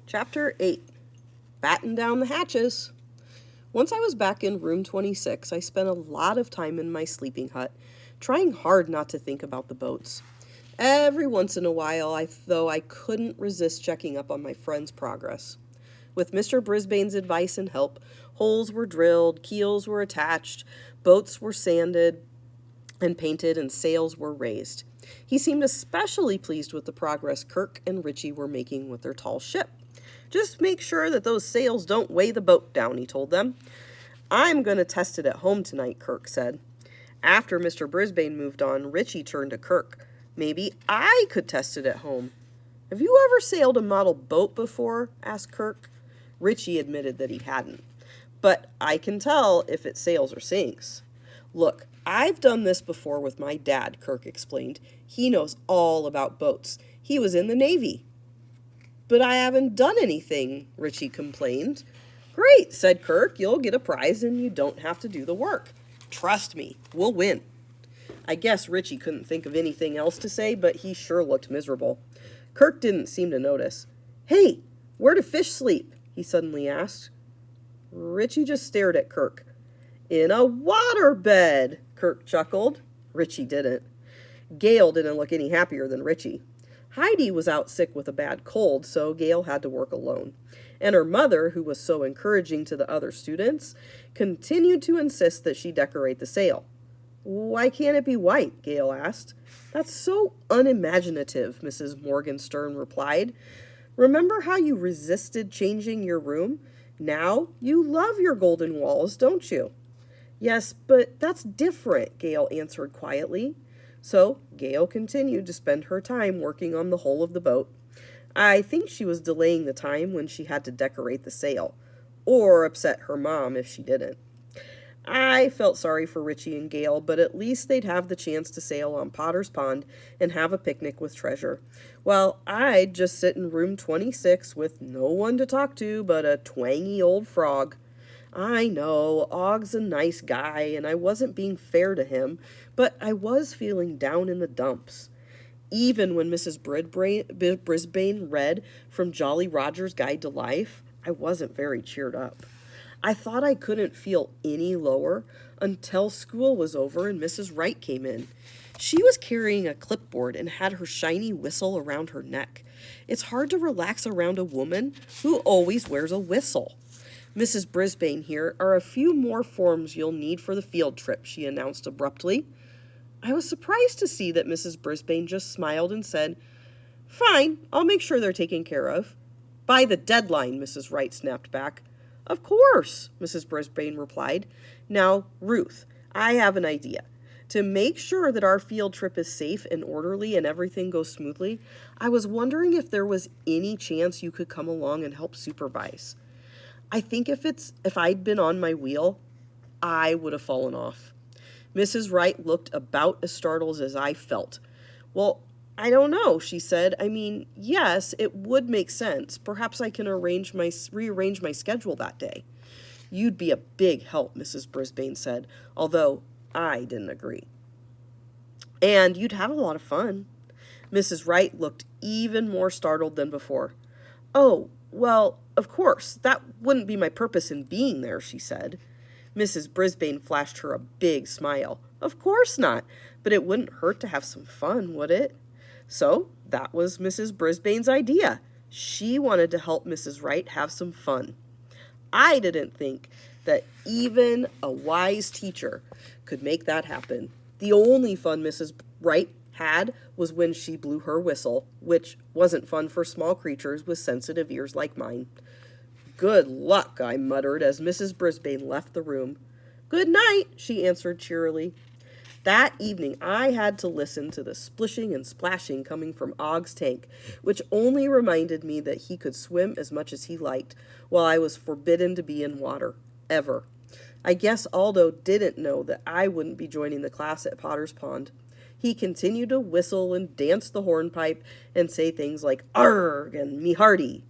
Chapter 8. Batten down the hatches. Once I was back in room 26, I spent a lot of time in my sleeping hut, trying hard not to think about the boats. Every once in a while, though I couldn't resist checking up on my friend's progress. With Mr. Brisbane's advice and help, holes were drilled, keels were attached, boats were sanded and painted, and sails were raised. He seemed especially pleased with the progress Kirk and Richie were making with their tall ship. Just make sure that those sails don't weigh the boat down, he told them. I'm going to test it at home tonight, Kirk said. After Mr. Brisbane moved on, Richie turned to Kirk. Maybe I could test it at home. Have you ever sailed a model boat before? Asked Kirk. Richie admitted that he hadn't. But I can tell if it sails or sinks. Look, I've done this before with my dad, Kirk explained. He knows all about boats. He was in the Navy. But I haven't done anything, Richie complained. Great, said Kirk. You'll get a prize and you don't have to do the work. Trust me, we'll win. I guess Richie couldn't think of anything else to say, but he sure looked miserable. Kirk didn't seem to notice. Hey, where do fish sleep? He suddenly asked. Richie just stared at Kirk. In a waterbed, Kirk chuckled. Richie didn't. Gail didn't look any happier than Richie. Heidi was out sick with a bad cold, so Gail had to work alone. And her mother, who was so encouraging to the other students, continued to insist that she decorate the sail. Why can't it be white? Gail asked. That's so unimaginative, Mrs. Morgenstern replied. Remember how you resisted changing your room? Now you love your golden walls, don't you? Yes, but that's different, Gail answered quietly. So Gail continued to spend her time working on the hull of the boat. I think she was delaying the time when she had to decorate the sail, or upset her mom if she didn't. I felt sorry for Richie and Gail, but at least they'd have the chance to sail on Potter's Pond and have a picnic with Treasure, while I'd just sit in room 26 with no one to talk to but a twangy old frog. I know, Ogg's a nice guy, and I wasn't being fair to him, but I was feeling down in the dumps. Even when Mrs. Brisbane read from Jolly Roger's Guide to Life, I wasn't very cheered up. I thought I couldn't feel any lower until school was over and Mrs. Wright came in. She was carrying a clipboard and had her shiny whistle around her neck. It's hard to relax around a woman who always wears a whistle. Mrs. Brisbane, here are a few more forms you'll need for the field trip, she announced abruptly. I was surprised to see that Mrs. Brisbane just smiled and said, Fine, I'll make sure they're taken care of. By the deadline, Mrs. Wright snapped back. Of course, Mrs. Brisbane replied. Now, Ruth, I have an idea. To make sure that our field trip is safe and orderly and everything goes smoothly, I was wondering if there was any chance you could come along and help supervise. I think if I'd been on my wheel, I would have fallen off. Mrs. Wright looked about as startled as I felt. Well, I don't know, she said. I mean, yes, it would make sense. Perhaps I can rearrange my schedule that day. You'd be a big help, Mrs. Brisbane said, although I didn't agree. And you'd have a lot of fun. Mrs. Wright looked even more startled than before. Oh, well, of course, that wouldn't be my purpose in being there, she said. Mrs. Brisbane flashed her a big smile. Of course not, but it wouldn't hurt to have some fun, would it? So that was Mrs. Brisbane's idea. She wanted to help Mrs. Wright have some fun. I didn't think that even a wise teacher could make that happen. The only fun Mrs. Wright had was when she blew her whistle, which wasn't fun for small creatures with sensitive ears like mine. Good luck, I muttered as Mrs. Brisbane left the room. Good night, she answered cheerily. That evening I had to listen to the splishing and splashing coming from Ogg's tank, which only reminded me that he could swim as much as he liked, while I was forbidden to be in water, ever. I guess Aldo didn't know that I wouldn't be joining the class at Potter's Pond. He continued to whistle and dance the hornpipe and say things like "Arg" and "Me hearty."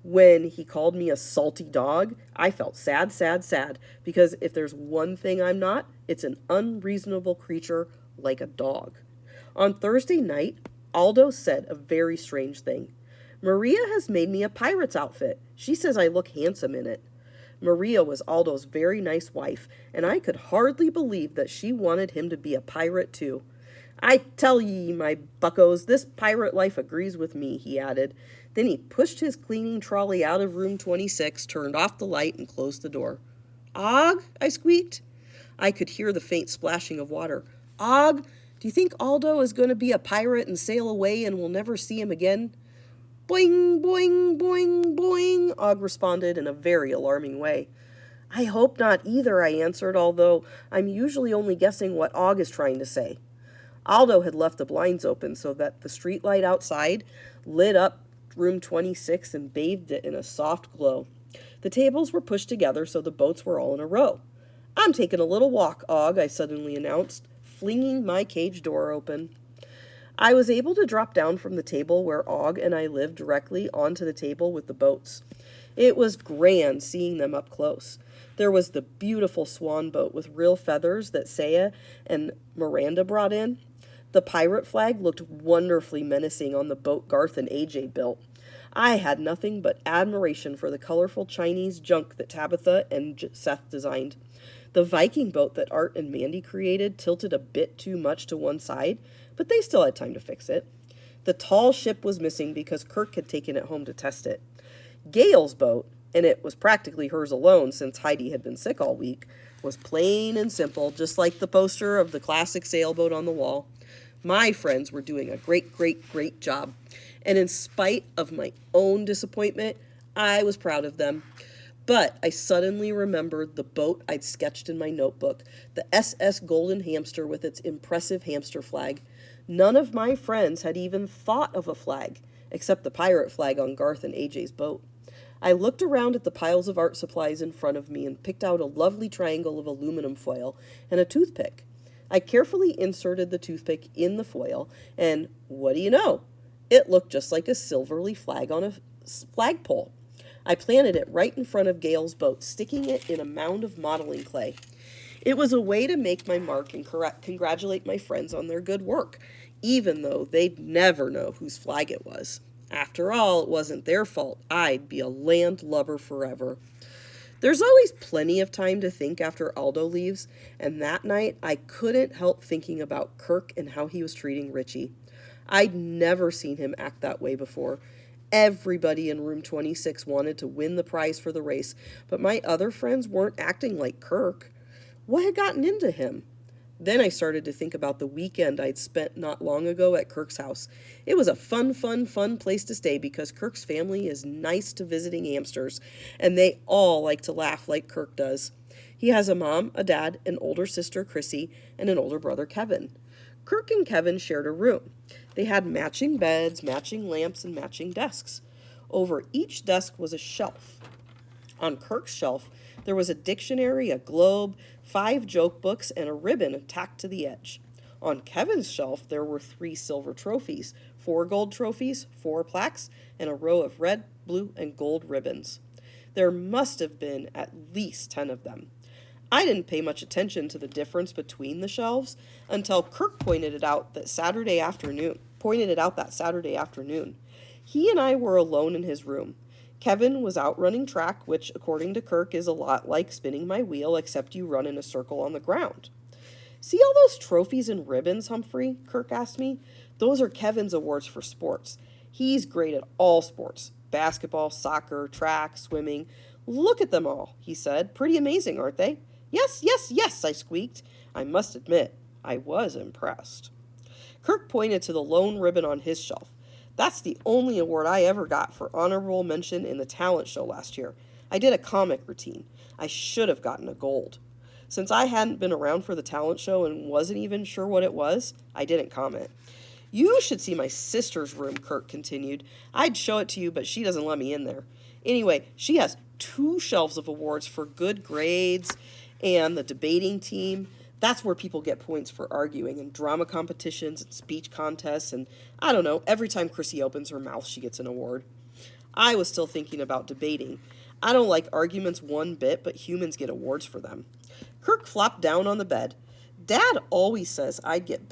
When he called me a salty dog, I felt sad, because if there's one thing I'm not, it's an unreasonable creature like a dog. On Thursday night, Aldo said a very strange thing. Maria has made me a pirate's outfit. She says I look handsome in it. Maria was Aldo's very nice wife, and I could hardly believe that she wanted him to be a pirate too. I tell ye, my buckos, this pirate life agrees with me, he added. Then he pushed his cleaning trolley out of room 26, turned off the light, and closed the door. Og, I squeaked. I could hear the faint splashing of water. Og, do you think Aldo is going to be a pirate and sail away and we'll never see him again? Boing, boing, boing, boing, Og responded in a very alarming way. I hope not either, I answered, although I'm usually only guessing what Og is trying to say. Aldo had left the blinds open so that the street light outside lit up room 26 and bathed it in a soft glow. The tables were pushed together so the boats were all in a row. I'm taking a little walk, Og, I suddenly announced, flinging my cage door open. I was able to drop down from the table where Og and I lived directly onto the table with the boats. It was grand seeing them up close. There was the beautiful swan boat with real feathers that Saya and Miranda brought in. The pirate flag looked wonderfully menacing on the boat Garth and AJ built. I had nothing but admiration for the colorful Chinese junk that Tabitha and Seth designed. The Viking boat that Art and Mandy created tilted a bit too much to one side, but they still had time to fix it. The tall ship was missing because Kirk had taken it home to test it. Gail's boat, and it was practically hers alone since Heidi had been sick all week, was plain and simple, just like the poster of the classic sailboat on the wall. My friends were doing a great job, and in spite of my own disappointment, I was proud of them. But I suddenly remembered the boat I'd sketched in my notebook, the SS Golden Hamster with its impressive hamster flag. None of my friends had even thought of a flag, except the pirate flag on Garth and AJ's boat. I looked around at the piles of art supplies in front of me and picked out a lovely triangle of aluminum foil and a toothpick. I carefully inserted the toothpick in the foil, and what do you know? It looked just like a silvery flag on a flagpole. I planted it right in front of Gail's boat, sticking it in a mound of modeling clay. It was a way to make my mark and congratulate my friends on their good work, even though they'd never know whose flag it was. After all, it wasn't their fault. I'd be a landlubber forever. There's always plenty of time to think after Aldo leaves, and that night I couldn't help thinking about Kirk and how he was treating Richie. I'd never seen him act that way before. Everybody in room 26 wanted to win the prize for the race, but my other friends weren't acting like Kirk. What had gotten into him? Then I started to think about the weekend I'd spent not long ago at Kirk's house. It was a fun place to stay because Kirk's family is nice to visiting hamsters, and they all like to laugh like Kirk does. He has a mom, a dad, an older sister, Chrissy, and an older brother, Kevin. Kirk and Kevin shared a room. They had matching beds, matching lamps, and matching desks. Over each desk was a shelf. On Kirk's shelf, there was a dictionary, a globe, 5 joke books, and a ribbon tacked to the edge. On Kevin's shelf, there were 3 silver trophies, 4 gold trophies, 4 plaques, and a row of red, blue, and gold ribbons. There must have been at least 10 of them. I didn't pay much attention to the difference between the shelves until Kirk pointed it out that Saturday afternoon. He and I were alone in his room. Kevin was out running track, which, according to Kirk, is a lot like spinning my wheel, except you run in a circle on the ground. See all those trophies and ribbons, Humphrey? Kirk asked me. Those are Kevin's awards for sports. He's great at all sports. Basketball, soccer, track, swimming. Look at them all, he said. Pretty amazing, aren't they? Yes, I squeaked. I must admit, I was impressed. Kirk pointed to the lone ribbon on his shelf. That's the only award I ever got for honorable mention in the talent show last year. I did a comic routine. I should have gotten a gold. Since I hadn't been around for the talent show and wasn't even sure what it was, I didn't comment. You should see my sister's room, Kirk continued. I'd show it to you, but she doesn't let me in there. Anyway, she has 2 shelves of awards for good grades and the debating team. That's where people get points for arguing, and drama competitions and speech contests, and I don't know, every time Chrissy opens her mouth, she gets an award. I was still thinking about debating. I don't like arguments one bit, but humans get awards for them. Kirk flopped down on the bed. Dad always says I'd get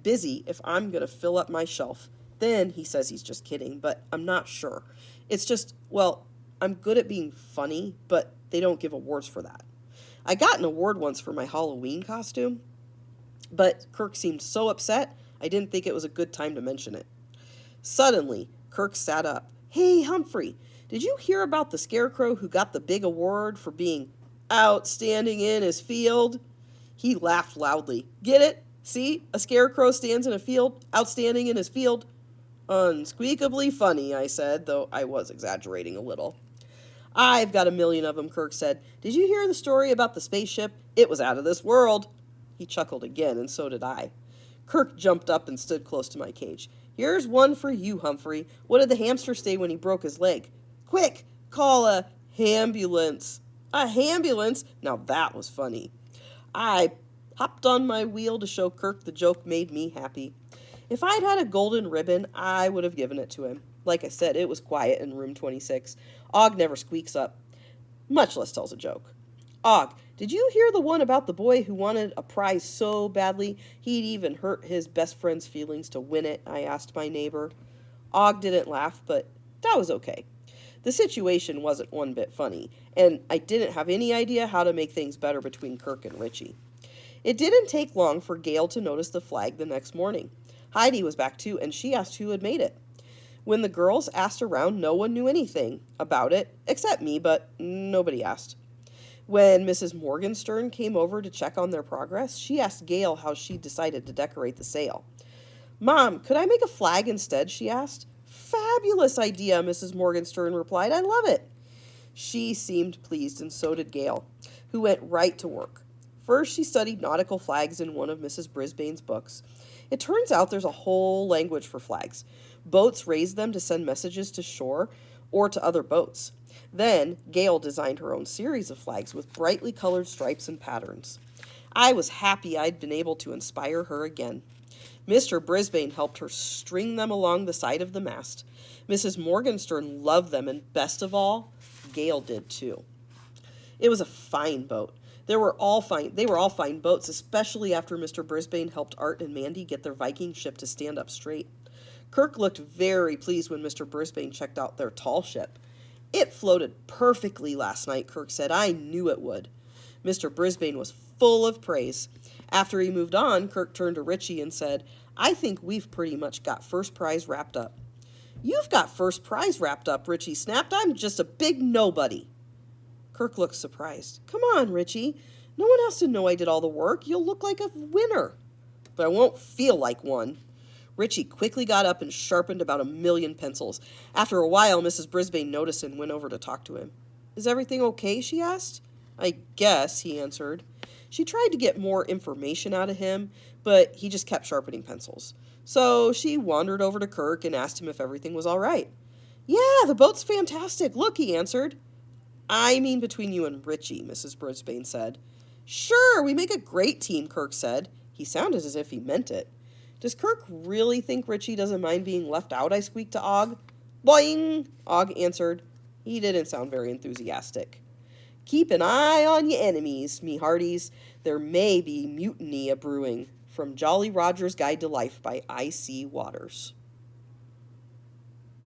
busy if I'm going to fill up my shelf. Then he says he's just kidding, but I'm not sure. It's just, well, I'm good at being funny, but they don't give awards for that. I got an award once for my Halloween costume, but Kirk seemed so upset, I didn't think it was a good time to mention it. Suddenly, Kirk sat up. Hey, Humphrey, did you hear about the scarecrow who got the big award for being outstanding in his field? He laughed loudly. Get it? See, a scarecrow stands in a field, outstanding in his field. Unsqueakably funny, I said, though I was exaggerating a little. I've got a million of them, Kirk said. Did you hear the story about the spaceship? It was out of this world. He chuckled again, and so did I. Kirk jumped up and stood close to my cage. Here's one for you, Humphrey. What did the hamster say when he broke his leg? Quick, call a hambulance. A hambulance? Now that was funny. I hopped on my wheel to show Kirk the joke made me happy. If I'd had a golden ribbon, I would have given it to him. Like I said, it was quiet in room 26. Og never squeaks up, much less tells a joke. Og, did you hear the one about the boy who wanted a prize so badly he'd even hurt his best friend's feelings to win it? I asked my neighbor. Og didn't laugh, but that was okay. The situation wasn't one bit funny, and I didn't have any idea how to make things better between Kirk and Richie. It didn't take long for Gail to notice the flag the next morning. Heidi was back too, and she asked who had made it. When the girls asked around, no one knew anything about it, except me, but nobody asked. When Mrs. Morgenstern came over to check on their progress, she asked Gail how she decided to decorate the sail. Mom, could I make a flag instead? She asked. Fabulous idea, Mrs. Morgenstern replied. I love it. She seemed pleased, and so did Gail, who went right to work. First, she studied nautical flags in one of Mrs. Brisbane's books. It turns out there's a whole language for flags. Boats raise them to send messages to shore or to other boats. Then, Gail designed her own series of flags with brightly colored stripes and patterns. I was happy I'd been able to inspire her again. Mr. Brisbane helped her string them along the side of the mast. Mrs. Morgenstern loved them, and best of all, Gail did too. It was a fine boat. They were all fine boats, especially after Mr. Brisbane helped Art and Mandy get their Viking ship to stand up straight. Kirk looked very pleased when Mr. Brisbane checked out their tall ship. It floated perfectly last night, Kirk said. I knew it would. Mr. Brisbane was full of praise. After he moved on, Kirk turned to Richie and said, I think we've pretty much got first prize wrapped up. You've got first prize wrapped up, Richie snapped. I'm just a big nobody. Kirk looked surprised. Come on, Richie. No one has to know I did all the work. You'll look like a winner. But I won't feel like one. Richie quickly got up and sharpened about 1,000,000 pencils. After a while, Mrs. Brisbane noticed and went over to talk to him. Is everything okay? She asked. I guess, he answered. She tried to get more information out of him, but he just kept sharpening pencils. So she wandered over to Kirk and asked him if everything was all right. Yeah, the boat's fantastic. Look, he answered. I mean between you and Richie, Mrs. Brisbane said. Sure, we make a great team, Kirk said. He sounded as if he meant it. Does Kirk really think Richie doesn't mind being left out? I squeaked to Og. Boing, Og answered. He didn't sound very enthusiastic. Keep an eye on ye enemies, me hearties. There may be mutiny a-brewing. From Jolly Roger's Guide to Life by I.C. Waters.